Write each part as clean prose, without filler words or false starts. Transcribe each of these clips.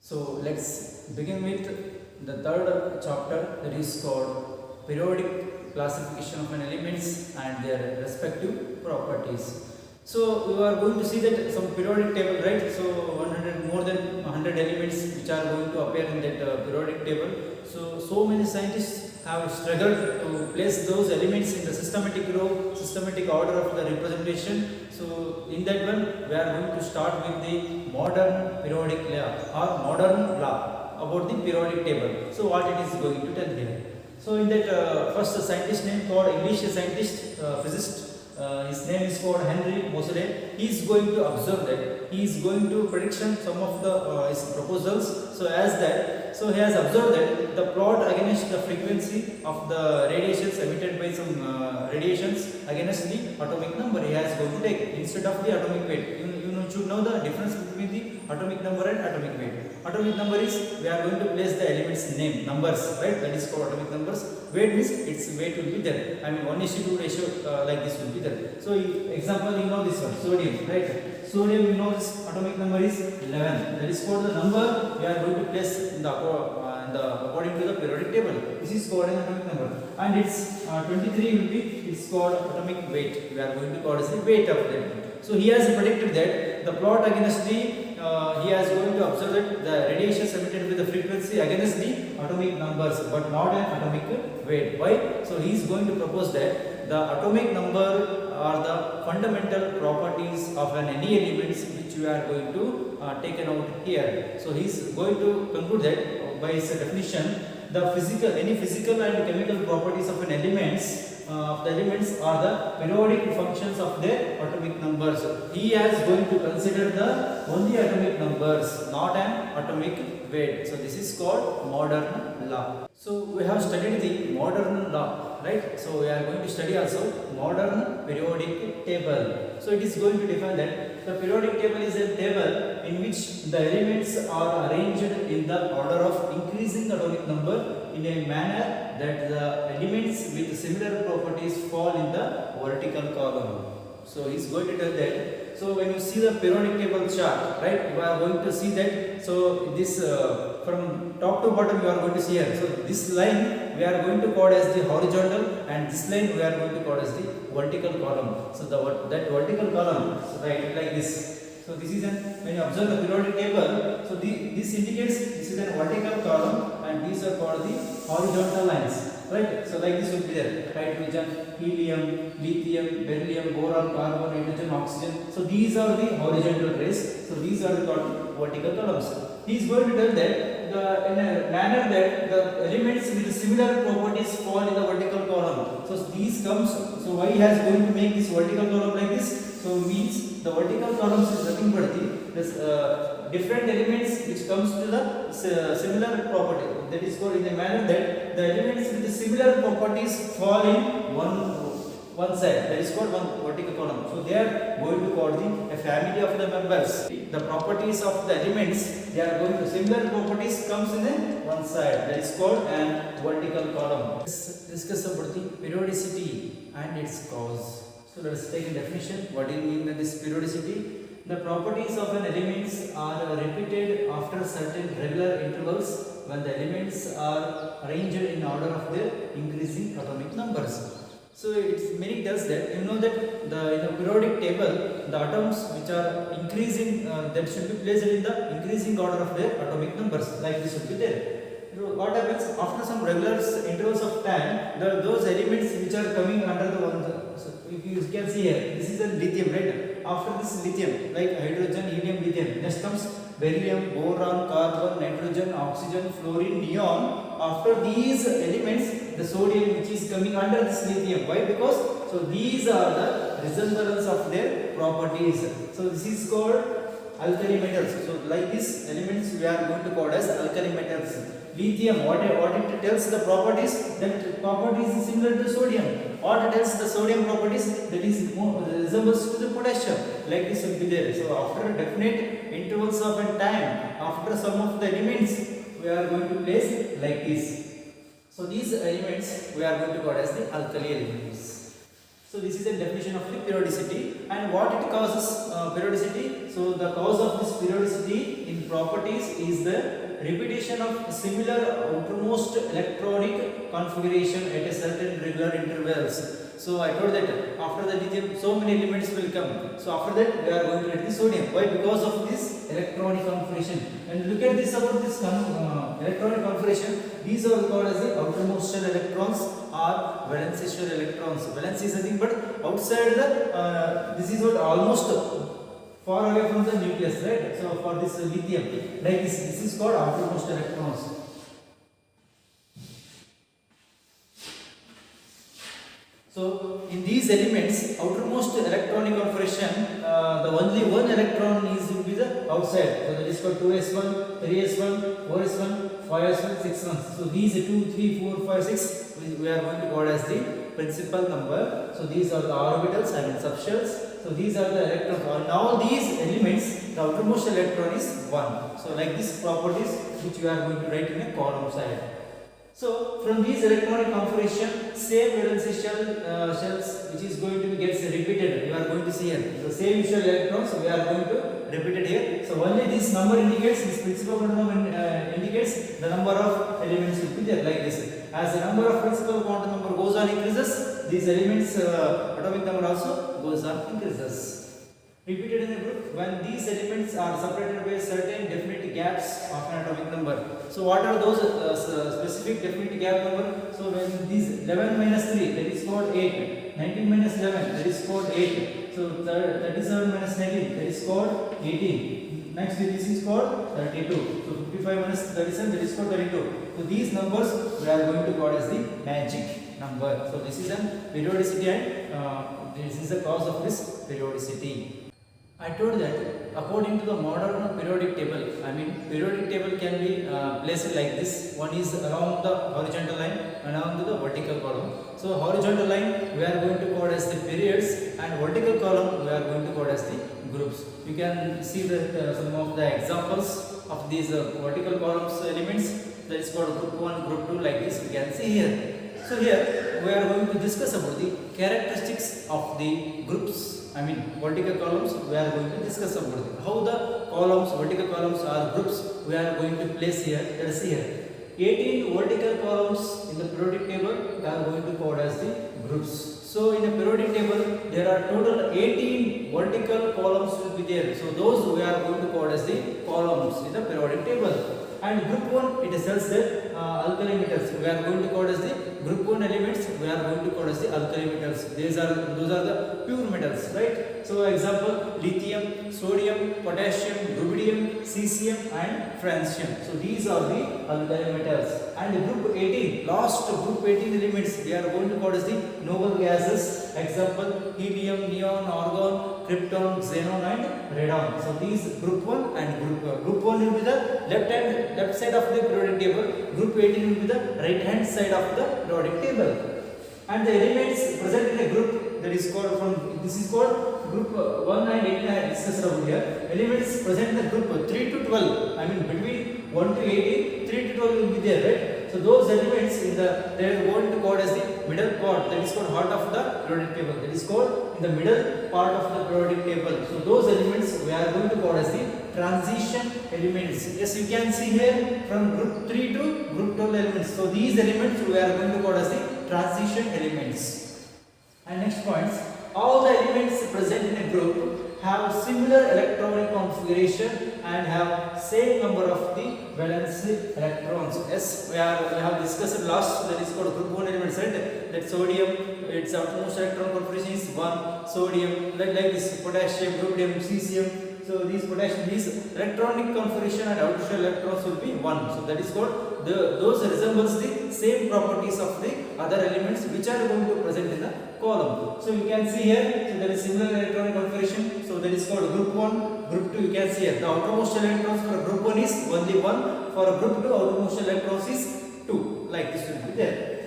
So let's begin with the third chapter, that is called periodic classification of an elements and their respective properties. So we are going to see that some periodic table, right? So 100 more than 100 elements which are going to appear in that periodic table. So many scientists have struggled to place those elements in the systematic row, systematic order of the representation. So in that one, we are going to start with the modern periodic law or modern law about the periodic table. So what it is going to tell here. So in that first scientist name called English scientist, physicist, his name is called Henry Moseley. He is going to observe that. He is going to prediction some of the his proposals. So as that, so he has observed that the plot against the frequency of the radiations emitted by some radiations against the atomic number he has going to take instead of the atomic weight. You should know the difference between the atomic number and atomic weight. Atomic number is we are going to place the elements name numbers, right? That is called atomic numbers. Weight means its weight will be there. I mean 1:2 ratio like this will be there. So example, you know this one, sodium, right? Sodium, you know this atomic number is 11. That is called the number we are going to place in the according to the periodic table. This is called an atomic number, and its 23 will be it's called atomic weight. We are going to call as the weight of that. So he has predicted that the plot against the he has going to observe that the radiations emitted with the frequency against the atomic numbers, but not an atomic weight. Why? So he is going to propose that the atomic number are the fundamental properties of any elements which we are going to taken out here. So he is going to conclude that by his definition, the any physical and chemical properties of an elements are the periodic functions of their atomic numbers. He is going to consider the only atomic numbers, not an atomic weight. So this is called modern law. So we have studied the modern law, right? So we are going to study also modern periodic table. So it is going to define that the periodic table is a table in which the elements are arranged in the order of increasing atomic number in a manner that the elements with similar properties fall in the vertical column. So he is going to tell that. So when you see the periodic table chart, right, you are going to see that. So this from top to bottom you are going to see here. So this line we are going to call as the horizontal, and this line we are going to call as the vertical column. So that vertical column, so right, like this. So this is when you observe the periodic table, so this indicates this is a vertical column, and these are called the horizontal lines, right? So like this will be there: hydrogen, helium, lithium, beryllium, boron, carbon, nitrogen, oxygen. So these are the horizontal rays. So these are called vertical columns. He is going to tell that in a manner that the elements with similar properties fall in the vertical column. So these comes. So why he has going to make this vertical column like this? So means the vertical columns is nothing but the different elements which comes to the similar property. That is called in a manner that the elements with the similar properties fall in one side. That is called one vertical column. So they are going to call a family of the members. The properties of the elements, they are going to similar properties comes in one side. That is called an vertical column. Let's discuss about the periodicity and its cause. So let us take a definition. What do you mean by this periodicity? The properties of an elements are repeated after certain regular intervals when the elements are arranged in order of their increasing atomic numbers. So its meaning tells that you know that in the periodic table, the atoms which are increasing that should be placed in the increasing order of their atomic numbers. Like this should be there. What happens after some regular intervals of time, those elements which are coming under the one. So if you can see here, this is a lithium, right? After this lithium, like hydrogen, helium, lithium, next comes beryllium, boron, carbon, nitrogen, oxygen, fluorine, neon. After these elements, the sodium which is coming under this lithium. Why? Because so these are the resemblance of their properties. So this is called alkali metals. So like these elements we are going to call as alkali metals. Lithium, what it tells the properties, that properties is similar to sodium. What it tells the sodium properties, that is more resembles to the potassium. Like this will be there. So after definite intervals of time, after some of the elements, we are going to place like this. So these elements we are going to call as the alkali elements. So this is a definition of the periodicity. And what it causes periodicity? So the cause of this periodicity in properties is the repetition of similar outermost electronic configuration at a certain regular intervals. So I told that after the lithium so many elements will come. So after that we are going to get the sodium. Why? Because of this electronic configuration. And look at this about this electronic configuration. These are called as the outermost shell electrons or valence shell electrons. Valence is nothing but outside the this is what almost far away from the nucleus, right? So for this lithium, like this is called outermost electrons. So in these elements, outermost electronic configuration, the only one electron is will be the outside. So that is called 2s1, 3s1, 4s1, 5s1, 6s1. So these 2, 3, 4, 5, 6 we are going to call as the principal number. So these are the orbitals, I mean subshells. So these are the electrons. And all these elements, the outermost electron is 1. So like these properties which we are going to write in a column side. So from these electronic configuration, same valence shells which is going to be gets repeated. You are going to see here. The same shell electrons we are going to repeat it here. So only this number indicates, this principal quantum number indicates the number of elements will be there like this. As the number of principal quantum number goes on increases, these elements atomic number also goes on increases. Repeated in a group when these elements are separated by certain definite gaps of an atomic number. So what are those specific definite gap number? So when these 11 minus 3, that is called 8. 19 minus 11, that is called 8. So 37 minus 19, that is called 18. Next this is called 32. So 55 minus 37, that is called 32. So these numbers we are going to call as the magic number. So this is a periodicity and this is the cause of this periodicity. I told that according to the modern periodic table, I mean periodic table can be placed like this. One is along the horizontal line and along the vertical column. So horizontal line we are going to call as the periods and vertical column we are going to call as the groups. You can see that some of the examples of these vertical columns elements, that is called group 1, group 2, like this we can see here. So here we are going to discuss about the characteristics of the groups. I mean vertical columns we are going to discuss about it. How the columns, vertical columns or groups we are going to place here. Let us see here. 18 vertical columns in the periodic table we are going to call as the groups. So in the periodic table there are total 18 vertical columns will be there. So those we are going to call as the columns in the periodic table. And group 1 it tells that alkali metals we are going to call as the group 1 elements we are going to call as the alkali metals. Those are the pure metals, right? So example lithium, sodium, potassium, rubidium, cesium and francium. So these are the alkali metals. And group 18, last group 18 elements we are going to call as the noble gases. Example helium, neon, argon, krypton, xenon and radon. So these group 1 and group 1 will be the left side of the periodic table. Group 18 will be the right hand side of the periodic table. And the elements present in a group, that is called this is called group 1 and 18 I have discussed over here. Elements present in the group 3 to 12. I mean between 1 to 18, 3 to 12 will be there, right? So those elements in the they are going to called as the middle part, that is called heart of the periodic table. That is called in the middle part of the periodic table. So those elements we are going to call as the transition elements. Yes, you can see here from group 3 to group 12 elements. So these elements we are going to call as the transition elements. And next points, all the elements present in a group have similar electronic configuration and have same number of the valence electrons. Yes, we have discussed last, that is called group 1 elements, right? That sodium, its outermost electron configuration is 1, sodium, like this, potassium, rubidium, cesium. So these electronic configuration and outer shell electrons will be 1. So that is called those resembles the same properties of the other elements which are going to present in the column. So you can see here, so there is similar electronic configuration. So that is called group 1, group 2. You can see here the outermost electrons for group 1 is only 1. For group 2, outermost electrons is 2. Like this will be there.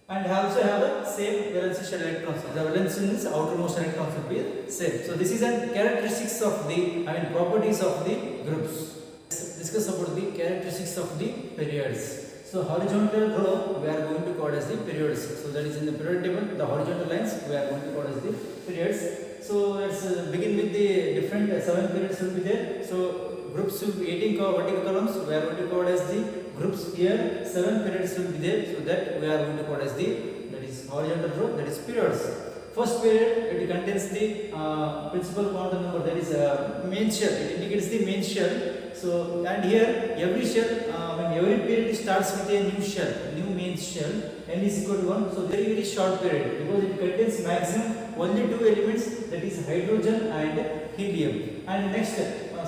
And also have the same valence shell electrons. The valence in this outermost electrons will be same. So this is a characteristics of the, properties of the groups. Let's discuss about the characteristics of the periods. So horizontal row we are going to call as the periods. So that is in the periodic table, the horizontal lines we are going to call as the periods. So let's begin with the different 7 periods will be there. So groups will be 18 vertical columns. We are going to call as the groups here. 7 periods will be there. So that we are going to call as the, that is horizontal row, that is periods. First period, it contains the principal quantum number, that is main shell. It indicates the main shell. So and here every shell, every period starts with a new shell, new main shell. N is equal to 1. So very short period because it contains maximum only 2 elements, that is hydrogen and helium. And next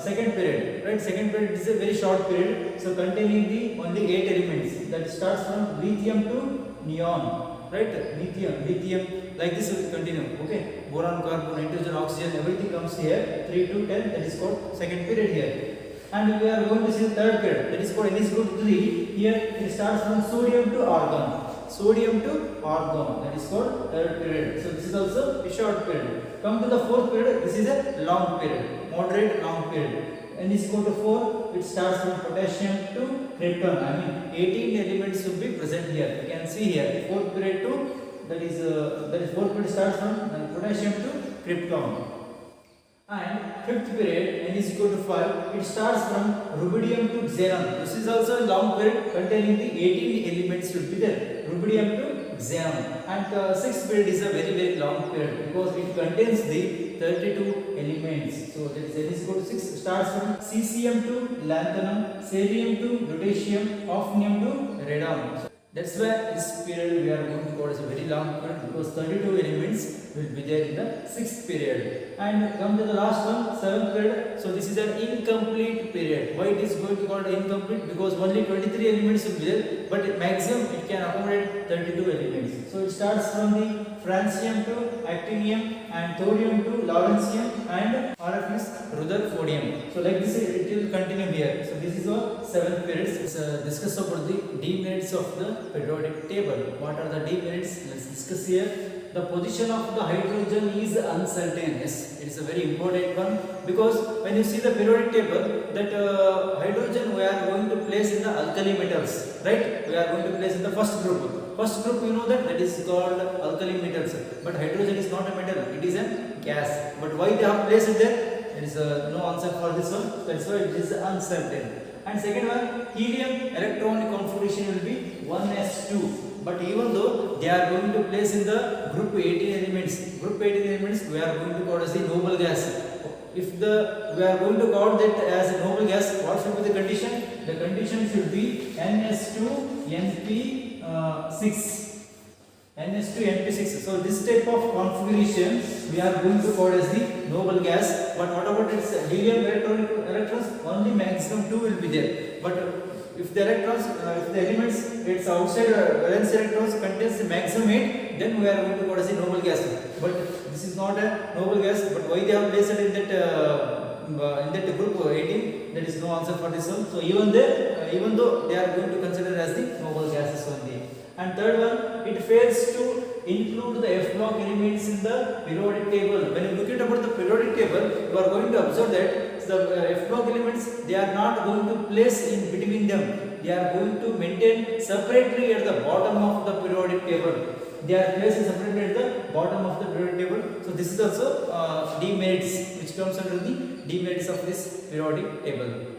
second period, right? Second period is a very short period. So containing the only 8 elements, that starts from lithium to neon, right? Lithium, like this will continue. Okay, boron, carbon, nitrogen, oxygen, everything comes here. 3 to 10, that is called second period here. And we are going to see the third period, that is called N is equal to 3. Here it starts from sodium to argon. Sodium to argon, that is called third period. So this is also a short period. Come to the fourth period, this is a long period, moderate long period. N is equal to 4, it starts from potassium to krypton. 18 elements will be present here. You can see here, fourth period to, that is fourth period starts from potassium to krypton. And fifth period, N is equal to 5, it starts from rubidium to xenon. This is also a long period containing the 18 elements will be there, rubidium to xenon. And sixth period is a very long period because it contains the 32 elements. So that is N is equal to 6, starts from cesium to lanthanum, cerium to lutetium, hafnium to radon. So that's why this period we are going to call as a very long period because 32 elements will be there in the sixth period. And come to the last one, seventh period. So this is an incomplete period. Why it is going to be called incomplete? Because only 23 elements will be there, but maximum it can accommodate 32 elements. So it starts from the francium to actinium and thorium to lawrencium and RF is rutherfordium. So like this it will continue here. So this is our seventh period. Let's discuss about the demerits of the periodic table. What are the demerits? Let's discuss here. The position of the hydrogen is uncertain. Yes, it is a very important one because when you see the periodic table, that hydrogen we are going to place in the alkali metals, right? We are going to place in the first group. First group, you know that is called alkali metals. But hydrogen is not a metal; it is a gas. But why they have placed it there? There is no answer for this one. That's why it is uncertain. And second one, helium electronic configuration will be 1s2. But even though they are going to place in the group 18 elements, we are going to call as the noble gas. If we are going to call that as a noble gas, what should be the condition? The condition should be Ns2 Np6. Ns2 Np6. So this type of configuration we are going to call as the noble gas. But what about its helium electrons? Only maximum 2 will be there. But if the electrons, if the elements, its outside valence electrons contains the maximum 8, then we are going to call as a noble gas. But this is not a noble gas. But why they have placed it in that group 18? There is no answer for this one. So even though they are going to consider as the noble gases only. And third one, it fails to include the F block elements in the periodic table. When you look at about the periodic table, you are going to observe that the F block elements, they are not going to place in between them. They are going to maintain separately at the bottom of the periodic table. They are placed separately at the bottom of the periodic table. So this is also demerits, which comes under the demerits of this periodic table.